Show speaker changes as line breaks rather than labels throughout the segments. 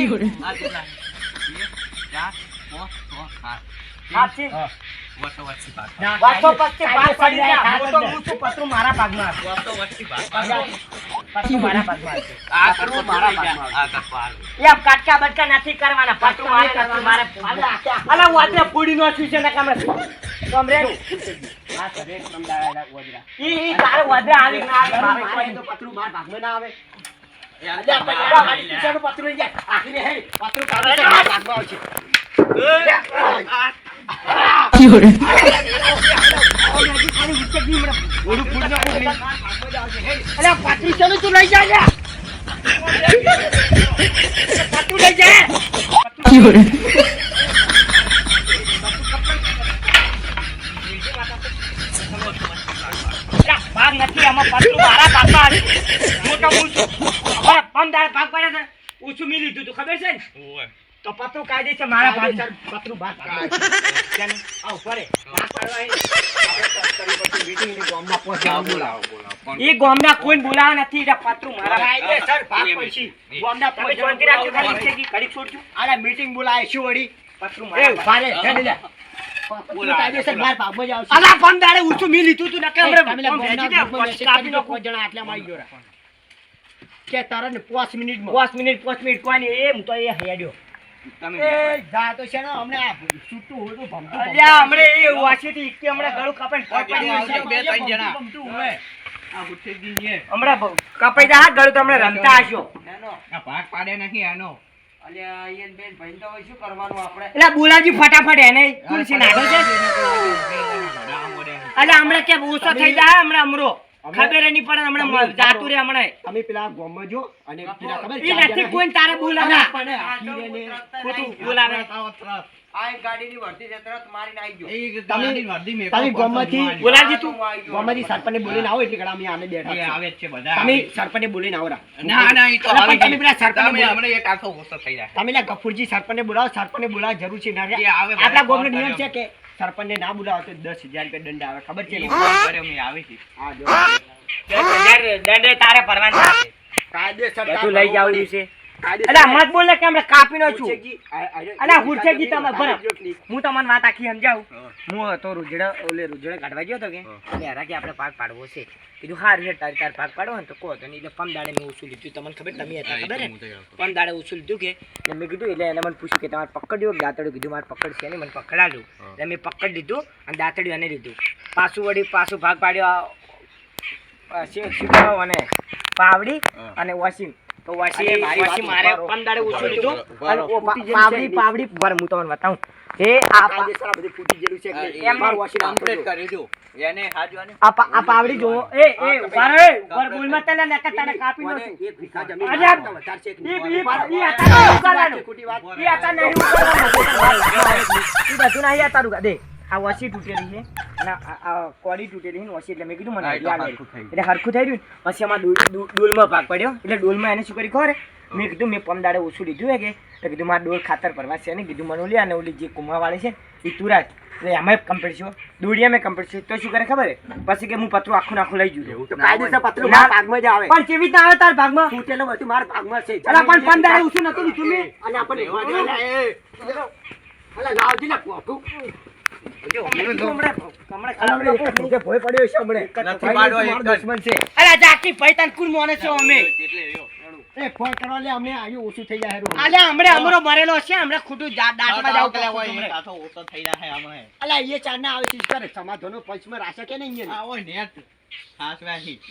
આ કેટલા 1 4 5 6 7
હાથ છે
વાતો વચ્ચી ભાગ
વાતો પછી ભાગ પડી જાય હું તો હું છું પતરું મારા ભાગમાં
વાતો વચ્ચી ભાગ
પતરું મારા ભાગમાં છે
આ કરવું મારા ભાગમાં આ કરવાનું
એ કાટકા બટકા નથી કરવાના પતરું મારે અલા વાતે પૂડી નો છું છે ને કામ કમરે આ સરે સમડાયેલા વદરા ઈ તારે વદરા આવી ના મારે તો પતરું મારા ભાગમાં ના આવે પતરું લઈ જાય આખી હે પતરું મારા ભાગમાં આવશે પાત્રી ચાલુ તું લઈ જા પાત્રું લઈ જા ભાગ નથી આમાં પાત્રું મારા ભાગમાં મોટા પંદર ભાગ પડ્યા ઓછું મિલી લીધું તું ખબર છે ને તો પતરું કાઢી છે મારા ભાગ પતરું ભાગ કેને આવ પડે ભાગ પાડવા ઈ ગામના કોઈ બોલાવા નથી એ પતરું મારા કાયદે સર ભાગ પછી ગામના તમે શાંતિ રાખજો ખાલી છે કે ઘડી છોડજો આલા મીટિંગ બોલાય શું વડી પતરું મારા એ ભારે હેડ જા પતરું કાઢી છે મારા ભાગમાં જ આવશે આલા પમ દાડે ઊંચું મી લીધું તું નકે હમણે કાપી નો કોઈ જણા આટલા મારી ગયો કે તારા ને 5 મિનિટ કોની એમ તો એ હેડ્યો તમે એ જા તો છે ને હમણે છૂટું હોડું ભમતું અલ્યા હમણે એ વાસીથી કે હમણે ગળું કાપીને પડી છે બે ત્રણ જણા ભમતું હોય આ ઉઠી દીને હમણે કાપાઈ જા ગળું તો હમણે રમતા આશો આ ભાગ પાડે નથી આનો અલ્યા ઈયન બેન ભાઈ તો શું કરવાનું આપણે એલા બોલાજી ફટાફટ એને તુલસી નાખો છે અલ્યા હમણે કે ઓછો થઈ જાય હમણે અમરો ખબર નહીં પડે હમણાં જાતું રે હમણાં અમે પેલા ગોમમાં જો અને પેલા ખબર છે નથી કોઈ તારે બોલાવા ખોટું બોલાવે આ ગાડીની વર્ધી છે તરત મારીને આવી ગયો તમે ગોમમાંથી બોલાજી તું ગોમમાંથી સરપંચને બોલીને આવો એટલે ઘણા અમે આને બેઠા છે આવે છે બધા તમે સરપંચને બોલીને આવો ના ઈ તો આવે તમે પેલા સરપંચને હમણાં એક આખો ઓછો થઈ જાય તમે લા ગફુરજી સરપંચને બોલાવો સરપંચને બોલાવા જરૂર છે ના આપણા ગોમનો નિયમ છે કે સરપંચને ના બોલાવો તો 10,000 રૂપિયા દંડ આવે ખબર છે અમે આવે છે હા જો 10,000 દંડ તારે ભરવાનો છે કાયદેસર તું લઈ જાવ છે અલા મત બોલ કે અમે કાપી નો છું અલા હુરછેજી તમે ભરો હું તમને વાત આખી સમજાવું હું તો રૂજડા કાઢવા ગયો તો કે યારા કે આપણે પાક પાડવો છે કીધું હારું છે તાર પાક પાડવો ને તો કહો તો એટલે પમ દાડે મેં ઉછું લીધું તમને ખબર તમે હતા ખબર ને પમ દાડે ઉછું લીધું કે મેં કીધું એટલે એને મને પૂછ્યું કે તમારે પકડ્યો દાંતડ્યું કીધું મારે પકડ છે ને મને પકડાડ્યું એટલે મેં પકડી દીધું અને દાંતડ્યું એને લીધું પાછું ભાગ પાડ્યો અને પાવડી અને વોશિંગ તો વાસી મારે પંદાડે ઉછું લીધું અને પાવડી પર હું તમને બતાવું એ આ કાયદેસર બધું ફૂટી ગયેલું છે કે એમાં વાસી કમ્પ્લીટ કરી દો એને હાજવાને આ પાવડી જો એ ઉભા પર બોલમાં તને નકા તને કાપી નો છું એક ભીખા જમીન વધારે છે ઈ આતા ઉકાળવાનું ઈ આતા નહીં ઉકાળવાનું ઈ બધું નહીં આતા રૂગા દે આ વાસી તૂટેલી છે અને આ કોડી તૂટેલી છે વાસી એટલે મેં કીધું મને આઈડિયા એટલે હરખું થઈ રહ્યું પછી આમાં ડોલમાં ભાગ પડ્યો એટલે ડોલમાં એને શું કરી ખબર મેં કીધું મેં પમદાડે ઓછું લીધું હે કે તો કીધું મારે ડોલ ખાતર ભરવા છે ને કીધું મને અને ઓલી જે કુમાવાળી છે એ તુરાજ એટલે એમાં કમ્પ્લીટ છે દોડિયા મેં કમ્પ્લીટ છે તો શું કરે ખબર પછી કે હું પતરું આખું લઈ જઉં કાયદેસર પતરું ભાગમાં જ આવે પણ કેવી રીતે આવે તાર ભાગમાં તૂટેલો બધું મારા ભાગમાં છે અલા પણ પમદાડે ઓછું નતું લીધું મેં અને આપણે અલા લાવજી ને પોઠું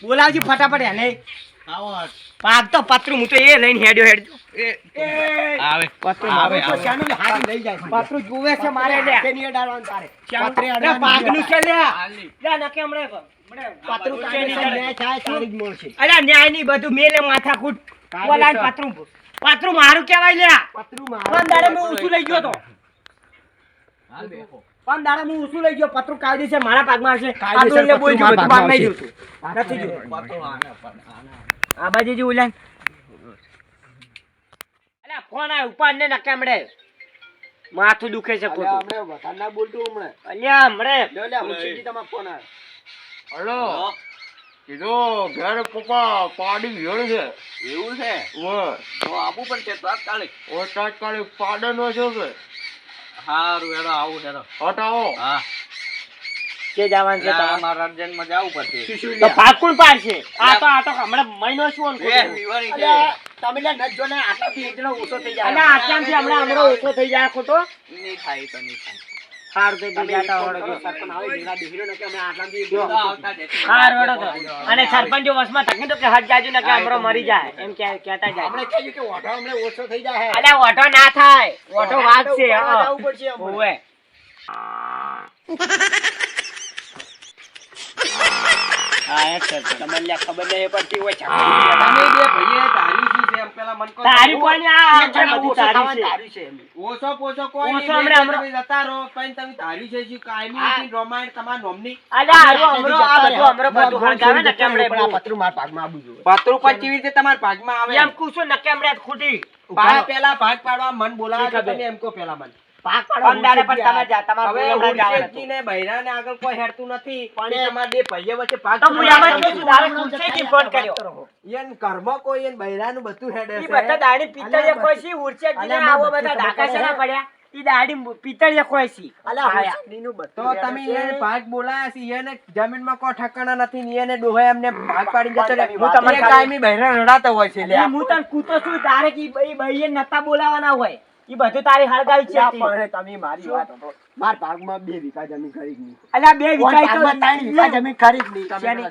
બોલાવજી ફટાફટ એને પાક તો પતરું હું તો એ લઈને હેડ્યો આવે પતરું આવે તો શાનું હાથ લઈ જાય પતરું જોવે છે મારે લે કેની ડાળવાનું તારે પતરે અરે પાકનું છે લે નકે હમણે પતરું કેની ન્યાય થાય સારી જ મળશે અરે ન્યાય ની બધું મેલે માથાકૂટ બોલાન પતરું મારું કહેવાય લે પતરું મારું પંદાડે મે ઉછું લઈ ગયો તો હાલ બેખો પંદાડે મે ઉછું લઈ ગયો પતરું કાયદે છે મારા પાકમાં આવશે કાયદે બોલ જો બધું માર નહીં જોતું નથી જો પતરું આ બાજી જી ઉલાન અલ્યા ફોન આ ઉપર ને નકામડે માથું દુખે છે ખોટું હમણે વખાણ ના બોલતો હમણે અલ્યા હમણે લે મુશીજી તમારો ફોન આવ્યો હલો
કીધું ઘેર પપ્પા પાડી ભેળ છે. એવું છે? તો આપવું પડશે તાત્કાલિક. તાત્કાલિક પાડનો છો કે? સારું હેડો આવું હેડો. હટાવો. હા
કે જવાનું છે તમારે?
મારા અર્જન્ટમાં જવું પડશે.
તો પાકું પાડશે. આ તો હમણાં મહિનો શું
દિવાળી છે.
તમે નજો ને આટલાથી એકનો ઓછો થઈ જાય. અલ્યા આટલાથી હમણાં ઓછો થઈ જાય ખોટો.
નહીં થાય તો નહીં થાય.
હાર દે જાતા હોડો જો સરપંચ આવે ભેગા દેખીલો ને કે અમે આટલાથી જો હાર વડો તો અને સરપંચ જો વસમાં તકી તો કે હટ જાજો ને કે અમરો મરી જાય એમ કે કહેતા જાય. આપણે કહીએ કે ઓઢો હમણે ઓછો થઈ જાય. અલ્યા ઓઢો ના થાય. ઓઢો વાત છે. હા જવું પડશે ઓવે. આ એક છે તમને ખબર નહીં પડતી હોય છે.
તમે બે ભાઈએ તારી શું છે એમ પેલા મન કો
તારી કોણ આ બધું તારી છે.
ઓછો પોછો કોઈ
ઓછો
નહીં.
હમણાં
તમે જતા રહો પણ તમે તારી છે શું કાયમી હતી રોમાયણ તમાર નોમની.
અલ્યા હારો અમરો આ બધું અમરો બધું હળગાવે ને કેમડે પતરું માર ભાગમાં આવું જોઈએ.
પતરું પર કેવી રીતે તમાર ભાગમાં આવે
એમ કુછો ન કેમડે ખોટી
ભાઈ પેલા ભાગ પાડવા મન બોલાવા તમે એમ કો પેલા મન
ભાગ પાડો અંદારે પણ તમે જા તમાર
હવે
બોલવા
ઉર્શેજી ને બૈરાને આગળ કોઈ હેડતું નથી પણ તમાર બે ભાઈએ વચ્ચે ભાગ
તો હું આમાં શું તારે ખુરશીથી ફોન કર્યો.
એન કર્મ કોઈ એન બૈરાનું બધું હેડે
ઈ બધા દાડી પિત્તળિયા કોઈ સી ઉર્શેજી ને આવો બધા ડાકા શેના પડ્યા ઈ દાડી પિત્તળિયા કોઈ સી. અલા ઉર્શેજીનું બધું
તો તમે એને ભાગ બોલાયા છે એને જમીનમાં કોઈ ઠકાણા નથી ને એને ડોહે એમને ભાગ પાડી જતો રે.
હું તમને
કાયમી બૈરા રડાતો હોય છે લ્યા.
હું તને કૂતો છું તારે કી બઈએ નતા બોલાવાના હોય ઈ બધું તારી હળગાવી છે.
તમે મારી વાત હતો. માર ભાગમાં 2 વીઘા જમીન ખરીદની.
અલ્યા 2 વીઘા તો
3 વીઘા જમીન ખરીદની.
શેની?